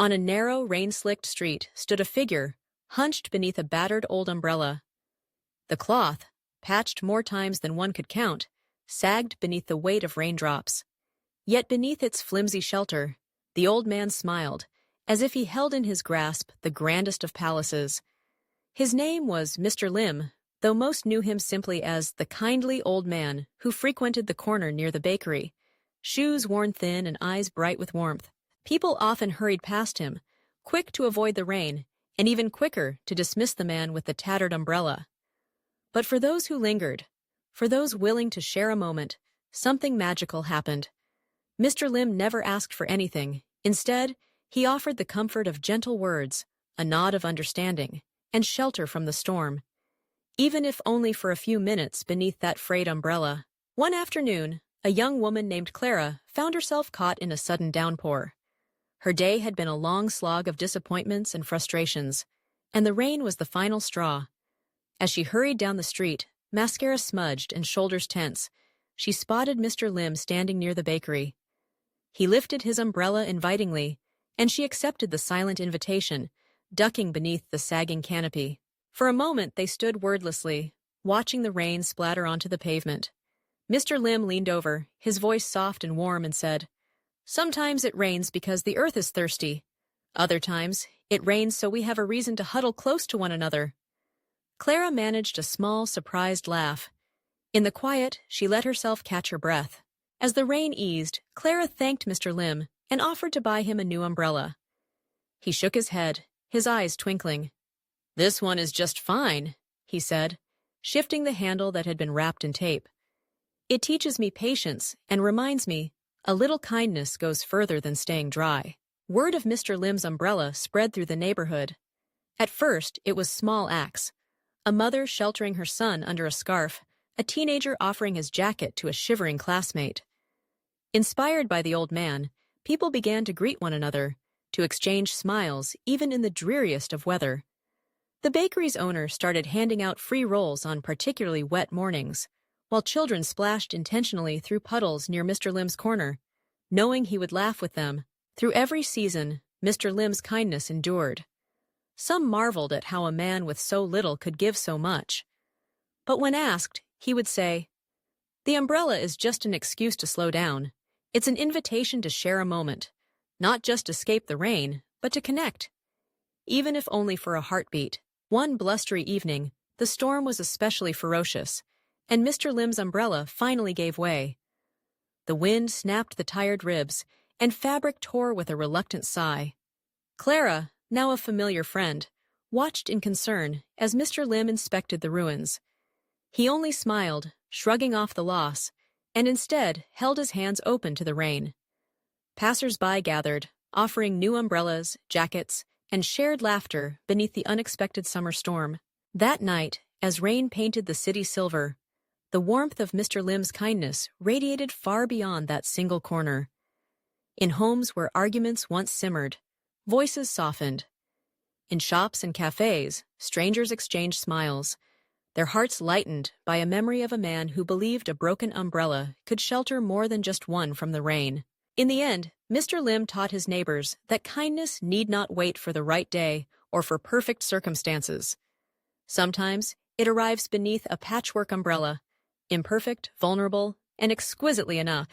On a narrow, rain-slicked street stood a figure, hunched beneath a battered old umbrella. The cloth, patched more times than one could count, sagged beneath the weight of raindrops. Yet beneath its flimsy shelter, the old man smiled, as if he held in his grasp the grandest of palaces. His name was Mr. Lim, though most knew him simply as the kindly old man who frequented the corner near the bakery, shoes worn thin and eyes bright with warmth. People often hurried past him, quick to avoid the rain, and even quicker to dismiss the man with the tattered umbrella. But for those who lingered, for those willing to share a moment, something magical happened. Mr. Lim never asked for anything. Instead, he offered the comfort of gentle words, a nod of understanding, and shelter from the storm, even if only for a few minutes beneath that frayed umbrella. One afternoon, a young woman named Clara found herself caught in a sudden downpour. Her day had been a long slog of disappointments and frustrations, and the rain was the final straw. As she hurried down the street, mascara smudged and shoulders tense, she spotted Mr. Lim standing near the bakery. He lifted his umbrella invitingly, and she accepted the silent invitation, ducking beneath the sagging canopy. For a moment they stood wordlessly, watching the rain splatter onto the pavement. Mr. Lim leaned over, his voice soft and warm, and said, "Sometimes it rains because the earth is thirsty. Other times, it rains so we have a reason to huddle close to one another." Clara managed a small, surprised laugh. In the quiet, she let herself catch her breath. As the rain eased, Clara thanked Mr. Lim and offered to buy him a new umbrella. He shook his head, his eyes twinkling. "This one is just fine," he said, shifting the handle that had been wrapped in tape. "It teaches me patience and reminds me a little kindness goes further than staying dry." Word of Mr. Lim's umbrella spread through the neighborhood. At first, it was small acts. A mother sheltering her son under a scarf, a teenager offering his jacket to a shivering classmate. Inspired by the old man, people began to greet one another, to exchange smiles even in the dreariest of weather. The bakery's owner started handing out free rolls on particularly wet mornings, while children splashed intentionally through puddles near Mr. Lim's corner, knowing he would laugh with them. Through every season, Mr. Lim's kindness endured. Some marveled at how a man with so little could give so much. But when asked, he would say, "The umbrella is just an excuse to slow down. It's an invitation to share a moment, not just escape the rain, but to connect, even if only for a heartbeat." One blustery evening, the storm was especially ferocious, and Mr. Lim's umbrella finally gave way. The wind snapped the tired ribs, and fabric tore with a reluctant sigh. Clara, now a familiar friend, watched in concern as Mr. Lim inspected the ruins. He only smiled, shrugging off the loss, and instead held his hands open to the rain. Passers-by gathered, offering new umbrellas, jackets, and shared laughter beneath the unexpected summer storm. That night, as rain painted the city silver, the warmth of Mr. Lim's kindness radiated far beyond that single corner. In homes where arguments once simmered, voices softened. In shops and cafes, strangers exchanged smiles, their hearts lightened by a memory of a man who believed a broken umbrella could shelter more than just one from the rain. In the end, Mr. Lim taught his neighbors that kindness need not wait for the right day or for perfect circumstances. Sometimes it arrives beneath a patchwork umbrella, imperfect, vulnerable, and exquisitely enough.